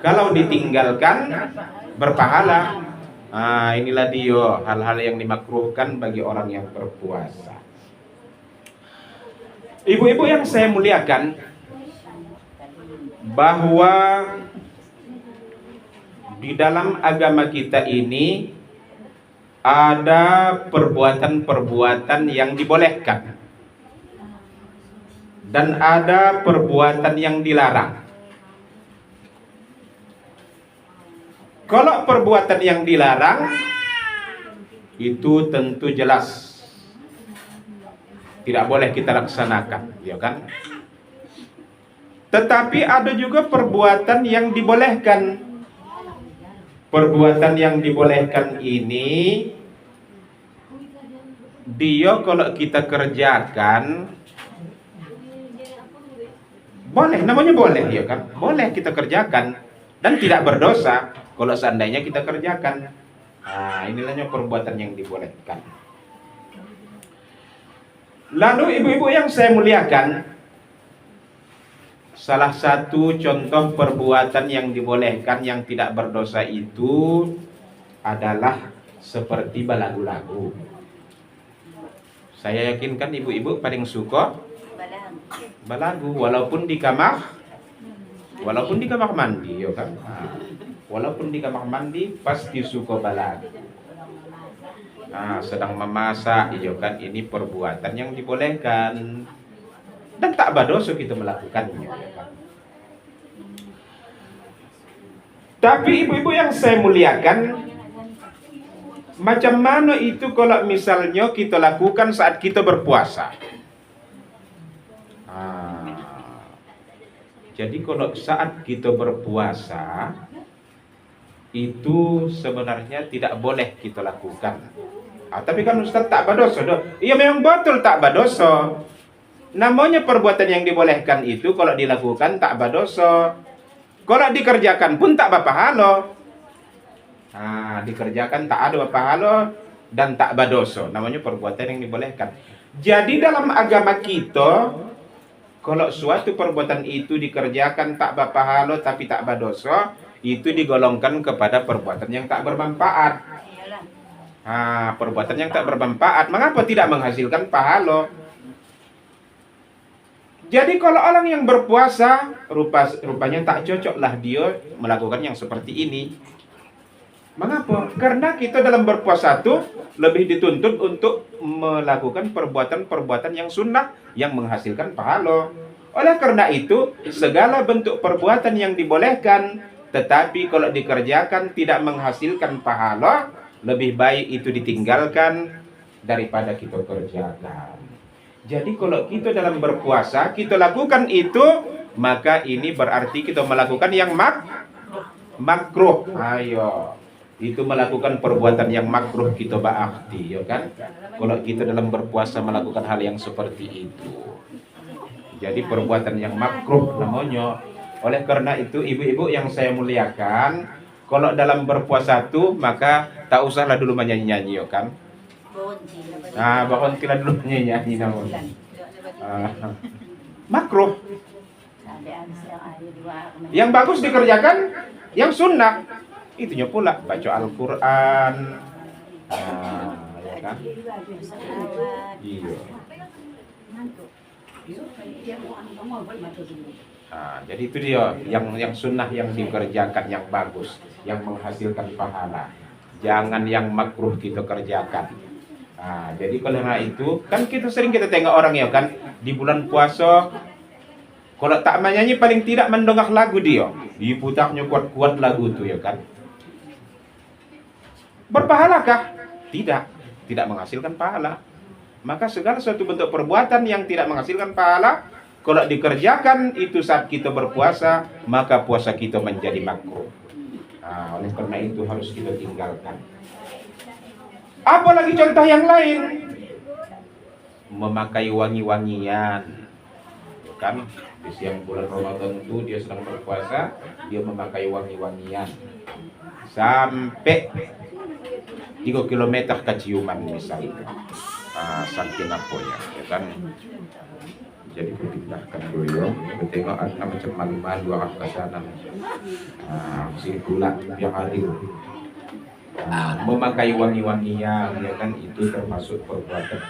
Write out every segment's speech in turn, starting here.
Kalau ditinggalkan berpahala. Inilah dia hal-hal yang dimakruhkan bagi orang yang berpuasa. Ibu-ibu yang saya muliakan, bahwa di dalam agama kita ini ada perbuatan-perbuatan yang dibolehkan dan ada perbuatan yang dilarang. Kalau perbuatan yang dilarang itu tentu jelas tidak boleh kita laksanakan, ya kan? Tetapi ada juga perbuatan yang dibolehkan. Perbuatan yang dibolehkan ini dia kalau kita kerjakan boleh, namanya boleh, ya kan? Boleh kita kerjakan dan tidak berdosa kalau seandainya kita kerjakan. Inilahnya perbuatan yang dibolehkan. Lalu ibu-ibu yang saya muliakan, salah satu contoh perbuatan yang dibolehkan yang tidak berdosa itu adalah seperti balagu-lagu. Saya yakinkan ibu-ibu paling suka balagu, walaupun di kamar mandi, ya kan? Walaupun di kamar mandi pasti suka balagu. Sedang memasak, ya kan? Ini perbuatan yang dibolehkan dan tak berdosa kita melakukannya, ya kan? Tapi ibu-ibu yang saya muliakan, macam mana itu kalau misalnya kita lakukan saat kita berpuasa? Jadi kalau saat kita berpuasa itu sebenarnya tidak boleh kita lakukan. Tapi kan Ustaz tak berdosa. Iya memang betul tak berdosa. Namanya perbuatan yang dibolehkan itu kalau dilakukan tak berdosa. Kalau dikerjakan pun tak berpahala. Dikerjakan tak ada berpahala dan tak berdosa. Namanya perbuatan yang dibolehkan. Jadi dalam agama kita, kalau suatu perbuatan itu dikerjakan tak berpahala tapi tak berdosa, itu digolongkan kepada perbuatan yang tak bermanfaat. Perbuatan yang tak bermanfaat, mengapa tidak menghasilkan pahala? Jadi kalau orang yang berpuasa, rupanya tak cocoklah dia melakukan yang seperti ini. Mengapa? Karena kita dalam berpuasa itu lebih dituntut untuk melakukan perbuatan-perbuatan yang sunnah yang menghasilkan pahala. Oleh karena itu, segala bentuk perbuatan yang dibolehkan, tetapi kalau dikerjakan tidak menghasilkan pahala, lebih baik itu ditinggalkan daripada kita kerjakan. Jadi kalau kita dalam berpuasa, kita lakukan itu, maka ini berarti kita melakukan yang makruh. Itu melakukan perbuatan yang makruh kita berarti, ya kan? Kalau kita dalam berpuasa melakukan hal yang seperti itu, jadi perbuatan yang makruh namanya. Oleh karena itu ibu-ibu yang saya muliakan, kalau dalam berpuasa itu maka tak usahlah dulu menyanyi-nyanyi, ya kan? Bahkan tidak dulu menyanyi namanya. Makruh. Yang bagus dikerjakan yang sunnah. Itunya pula baca Al-Quran, ya kan? Iya. Jadi itu dia yang sunnah yang dikerjakan yang bagus, yang menghasilkan pahala. Jangan yang makruh kita kerjakan. Jadi karena itu kan kita sering tengok orang, ya kan, di bulan puasa kalau tak menyanyi paling tidak mendongak lagu dia, diputarnya kuat-kuat lagu itu, ya kan. Berpahalakah? Tidak menghasilkan pahala. Maka segala suatu bentuk perbuatan yang tidak menghasilkan pahala, kalau dikerjakan itu saat kita berpuasa, maka puasa kita menjadi makruh. Oleh karena itu harus kita tinggalkan. Apalagi contoh yang lain? Memakai wangi-wangian, kan? Di siang bulan Ramadan itu dia sedang berpuasa, dia memakai wangi-wangian sampai 3 kilometer keciuman misalnya. Saking apa ya kan? jadi kupindahkan dulu ya. Tengok ada macam malu-malu orang ke sana. Sini pula yang adil. Memakai wangi-wangian, ya kan, itu termasuk perbuatan.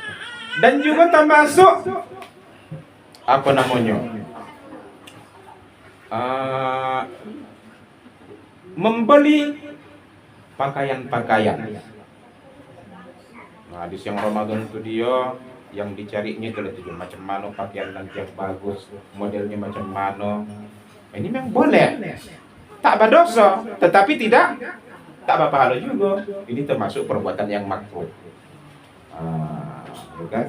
Dan juga termasuk apa namanya? Membeli pakaian-pakaian. Nah, di siang Ramadan itu dia yang dicarinya itu macam mana pakaian nanti yang bagus, modelnya macam mana. Ini memang boleh, tak berdosa, tetapi tak berpahala juga. Ini termasuk perbuatan yang makruh. Bukan?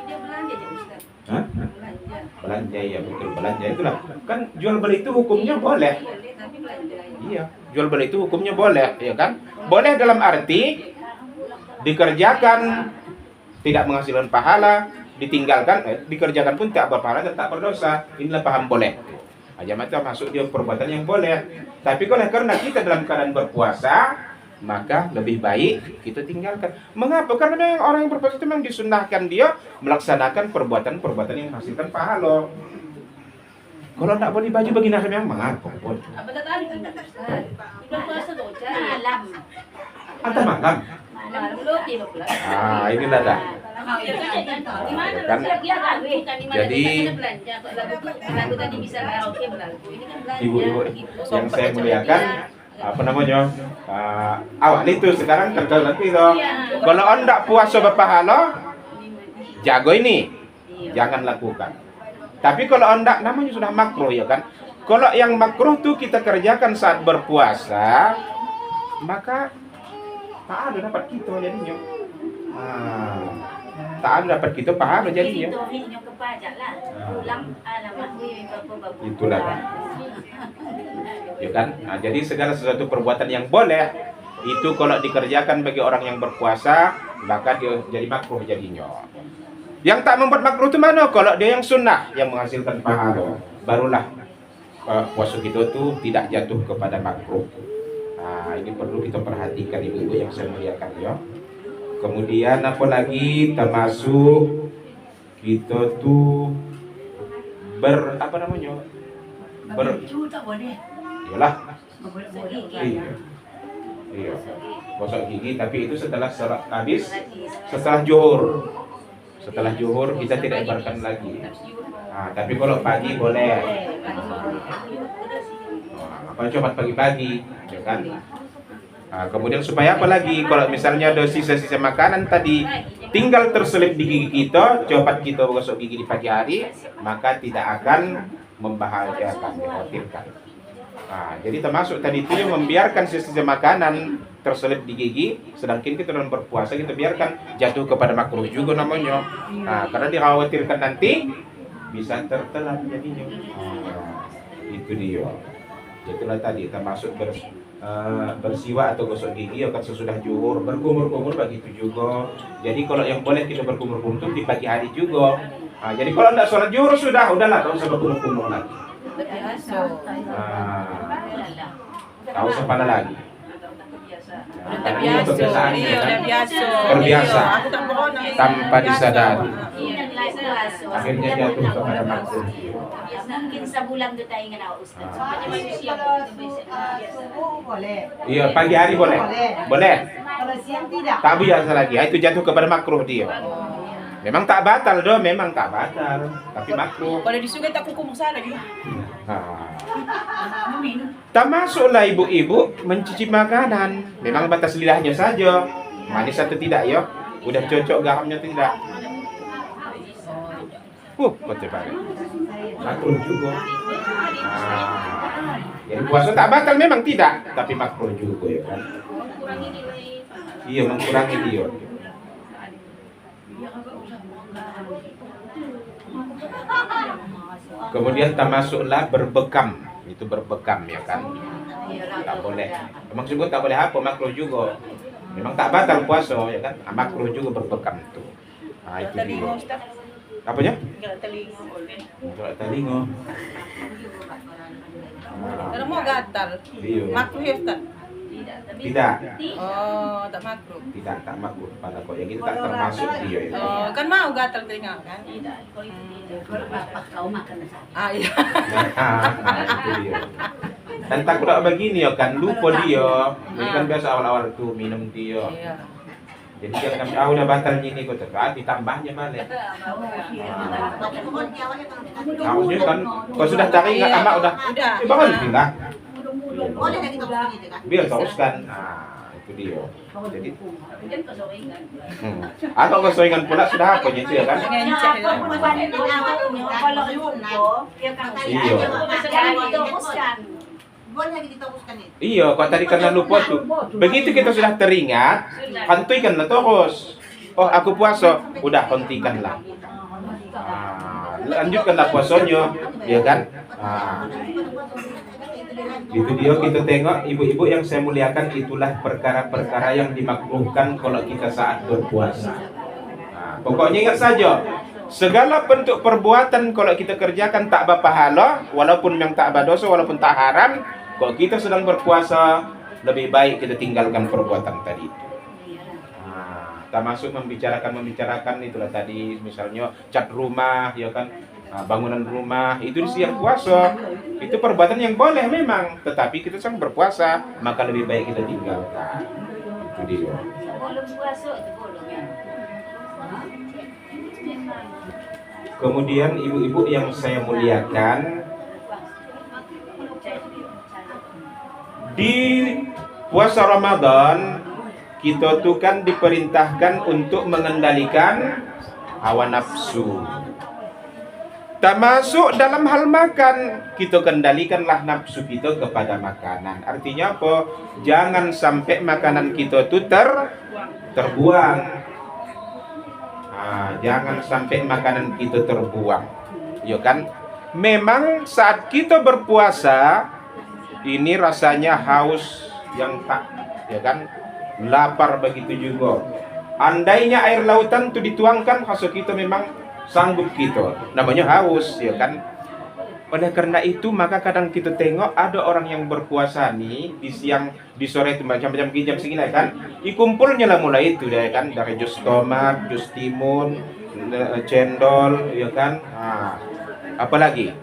Dia belanja je Ustaz. Hah? Belanja. Belanja, ya betul, belanja itulah. Kan jual beli itu hukumnya boleh. Boleh, tapi belanja. Iya, jual beli itu hukumnya boleh, ya kan? Boleh dalam arti dikerjakan tidak menghasilkan pahala, ditinggalkan, dikerjakan pun tak berpahala dan tak berdosa. Inilah paham boleh. Aja macam masuk dia perbuatan yang boleh. Tapi kalau karena kita dalam keadaan berpuasa, maka lebih baik kita tinggalkan. Mengapa? Karena memang orang yang berpuasa itu memang disunahkan dia melaksanakan perbuatan-perbuatan yang menghasilkan pahala. Kalau tak boleh baju bagi nasi memang mengapa? Apa tak tahu Ustaz? Berpuasa tu malam. Atau malam? Malam dulu tidur pula. Inilah dah. Kan? Jadi lagu tadi bisa karaoke berlagu. Ini kan belanja. Ibu-ibu yang saya muliakan, apa namanya? Awak itu sekarang terkenal nanti toh. Kalau anda puasa berpahala, jago ini, jangan lakukan. Tapi kalau anda namanya sudah makruh, ya kan? Kalau yang makruh tuh kita kerjakan saat berpuasa, maka tak ada dapat kita jadinya. Tak ada dapat kita pahala jadinya. Itulah kan. Ya kan? Jadi segala sesuatu perbuatan yang boleh itu kalau dikerjakan bagi orang yang berpuasa, maka dia jadi makruh jadinya. Yang tak membuat makruh itu mana? Kalau dia yang sunnah yang menghasilkan pahala, barulah puasa kita tuh tidak jatuh kepada makruh. Ini perlu kita perhatikan ibu-ibu yang saya muliakan ya. Kemudian apa lagi, termasuk kita tuh apa namanya? Iyalah. Iya. Gosok gigi, tapi itu setelah habis, setelah zuhur. Setelah zuhur kita tidak ibaratkan lagi. Tapi kalau pagi boleh. Apa coba pagi-pagi, ya kan? Kemudian supaya apa lagi? Kalau misalnya ada sisa-sisa makanan tadi tinggal terselip di gigi kita, cepat kita gosok gigi di pagi hari, maka tidak akan membahayakan, mengkhawatirkan. Jadi termasuk tadi itu yang membiarkan sisa-sisa makanan terselip di gigi, sedangkan kita dalam berpuasa kita biarkan jatuh kepada makruh juga namanya. Karena dikhawatirkan nanti bisa tertelan jadinya. Itu dia. Itulah tadi termasuk bersiwak atau gosok gigi akan sesudah zuhur, berkumur-kumur begitu juga. Jadi kalau yang boleh kita berkumur-kumur itu di pagi hari juga. Jadi kalau tidak sholat zuhur udahlah, tak usah berkumur-kumur lagi. Tak usah pada lagi. Terbiasa tanpa disadari. Akhirnya jatuh kepada makruh. Mungkin sebulan tu tak ingat awak Ustaz. Supaya manusia boleh. Iya, pagi hari boleh. Boleh. Kalau siang tidak. Tak biasa lagi. Itu jatuh kepada makruh dia. Memang tak batal doh, memang tak batal, tapi makruh. Kalau di sungai tak kukum sana dia. Termasuklah ibu-ibu mencuci makanan. Memang batas lidahnya saja. Manis atau tidak ya? Udah cocok garamnya atau tidak? Betul banget. Makruh juga. Jadi puasa tak batal memang tidak, tapi makruh juga ya kan. Iya, mengurangi dia. Kemudian termasuklah berbekam. Itu berbekam ya kan. Tak boleh. Memang juga tak boleh apa, makruh juga. Memang tak batal puasa ya kan. Makruh juga berbekam itu. Itu dia. Apanya? Enggak telinga. Kalau mau gatal. Iya. Makruh ya Ustaz. Tidak, tapi Tidak. Oh, tak makruh. Tidak, tak makruh pada kok yang itu tak termasuk dia itu. Oh, kan mau gatal telinga kan? tidak. Kalau itu tidak. Kalau bapak kau makan nasi. Ah iya. Nah, itu dia. Dan takut tak begini ya kan lupa dia. Jadi kan biasa awal-awal tuh minum dia. Iya. Jadi dia kan udah batal gini kok terus ditambahnya balik. Harusnya kan kau sudah teringat Iya. ama udah. Udah. Bahkan bilang Boleh lagi kita begini kan? biar teruskan. Nah, itu dia. Jadi Tapi kan kau soingan. atau kesoingan pula sudah apa gitu ya kan? Ngencet ya. Kalau lupa, ya kan. Iya. Jangan diteruskan. Boleh lagi diteruskan itu. Iya, kok tadi karena lupa tuh. Begitu kita sudah teringat, hentikanlah terus. Oh, aku puasa, udah hentikanlah. Lanjutkanlah puasanya, ya kan? Itu dia kita tengok ibu-ibu yang saya muliakan, itulah perkara-perkara yang dimakruhkan kalau kita saat berpuasa. Pokoknya ingat saja, segala bentuk perbuatan kalau kita kerjakan tak berpahala, walaupun yang tak berdosa, walaupun tak haram, kalau kita sedang berpuasa, lebih baik kita tinggalkan perbuatan tadi itu. Termasuk membicarakan itulah tadi, misalnya cat rumah, ya kan, bangunan rumah, itu di siang puasa, itu perbuatan yang boleh memang, tetapi kita sedang berpuasa, maka lebih baik kita tinggalkan. Itu dia. Boleh puasa itu boleh ya. Kemudian ibu-ibu yang saya muliakan, di puasa Ramadan kita tuh kan diperintahkan untuk mengendalikan hawa nafsu. Termasuk dalam hal makan, kita kendalikanlah nafsu kita kepada makanan. Artinya apa? Jangan sampai makanan kita itu terbuang. Jangan sampai makanan kita terbuang. Ya kan? Memang saat kita berpuasa, ini rasanya haus yang tak, ya kan? Lapar begitu juga. Andainya air lautan itu dituangkan, hasil kita memang sanggup kita. Namanya haus, ya kan? Oleh karena itu, maka kadang kita tengok ada orang yang berpuasa nih di siang, di sore itu macam-macam jam segini kan. Dikumpulnya lah mulai itu ya kan, dari jus tomat, jus timun, cendol, ya kan? Apalagi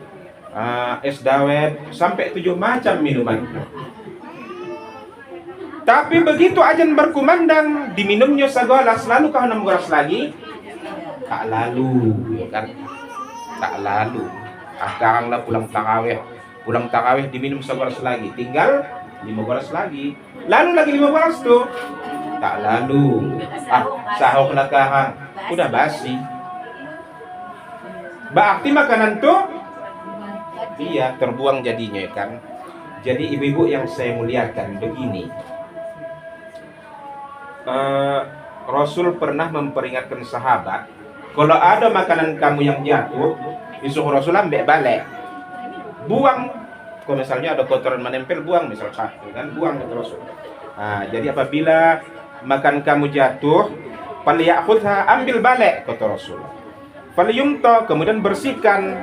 es dawet, sampai 7 macam minuman. Tapi begitu ajan berkumandang, diminumnya segelas, lalu kau 6 gelas lagi, tak lalu, ya kan? Tak lalu. Sekaranglah pulang tarawih diminum segelas lagi, tinggal 5 gelas lagi, lalu lagi 5 gelas tuh, tak lalu. Sahur sekarang, udah basi. Berarti makanan tuh, iya terbuang jadinya kan. Jadi ibu-ibu yang saya muliakan begini. Rasul pernah memperingatkan sahabat, kalau ada makanan kamu yang jatuh, disuruh Rasul ambil balik, buang. Kalau misalnya ada kotoran menempel, buang, misal satu kan, buang kata Rasul. Jadi apabila makan kamu jatuh, falyakhudha, ambil balik kata Rasul. Falyumta, kemudian bersihkan.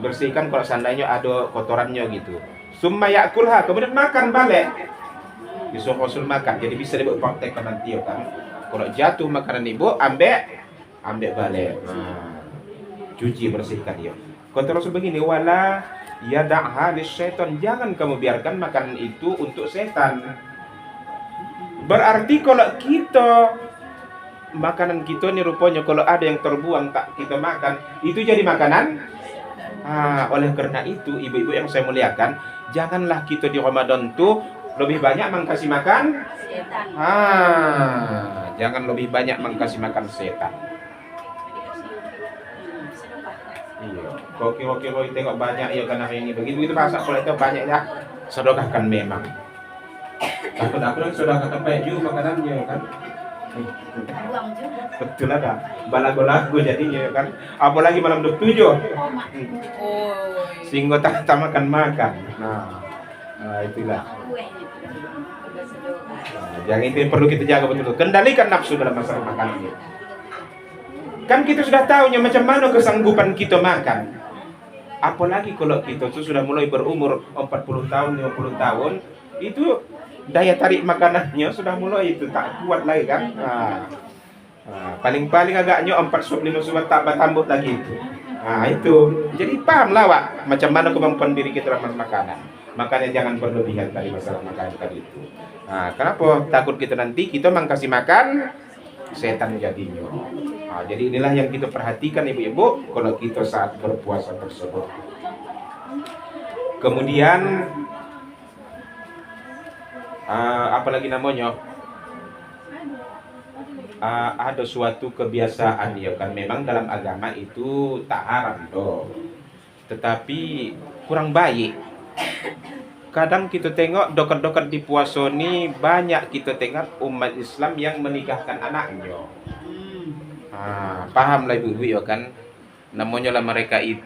Bersihkan kalau seandainya ada kotorannya gitu. Summa yakulha, kemudian makan balik. Disuruh Rasul makan, jadi bisa dibuat praktek nanti kan. Kalau jatuh makanan ibu, ambil balik. Cuci, bersihkan dia. Kata Rasul begini, wala yada'ha lisyaitan, jangan kamu biarkan makanan itu untuk setan. Berarti kalau kita makanan kita nih rupanya kalau ada yang terbuang tak kita makan, itu jadi makanan. Oleh karena itu ibu-ibu yang saya muliakan, janganlah kita di Ramadan tuh lebih banyak mengkasih makan Setan. Jangan lebih banyak mengkasih makan setan. Iya, kok kira-kira tengok banyak ya karena ini begitu bahasa kalau itu banyak ya, sedekahkan memang. Takut aku yang sedekahkan banyak juga makanannya kan. Buang juga. Betul ada balago-lago jadinya kan. Apalagi malam 27. Oh. Sehingga tak makan. Itulah. Yang itu yang perlu kita jaga betul. Kendalikan nafsu dalam masalah makan ini. Kan kita sudah tahunya macam mana kesanggupan kita makan. Apalagi kalau kita itu sudah mulai berumur 40 tahun, 50 tahun, itu daya tarik makanannya sudah mulai itu tak kuat lagi kan. Paling-paling agaknya 4 suap 5 suap tak tambah lagi itu. Itu. Jadi pahamlah Wak, macam mana kemampuan diri kita dalam makanan. Makanya jangan berlebihan tadi masalah makanan tadi itu. Kenapa? Takut kita nanti kita kasih makan setan jadinya. Jadi inilah yang kita perhatikan ibu-ibu kalau kita saat berpuasa tersebut. Kemudian apalagi namanya? Ada suatu kebiasaan ya kan, memang dalam agama itu tak haram doh, tetapi kurang baik. Kadang kita tengok dokat-dokat di puasa ini banyak kita tengok umat Islam yang menikahkan anaknya. Paham lah ibu-ibu ya kan, namanya lah mereka itu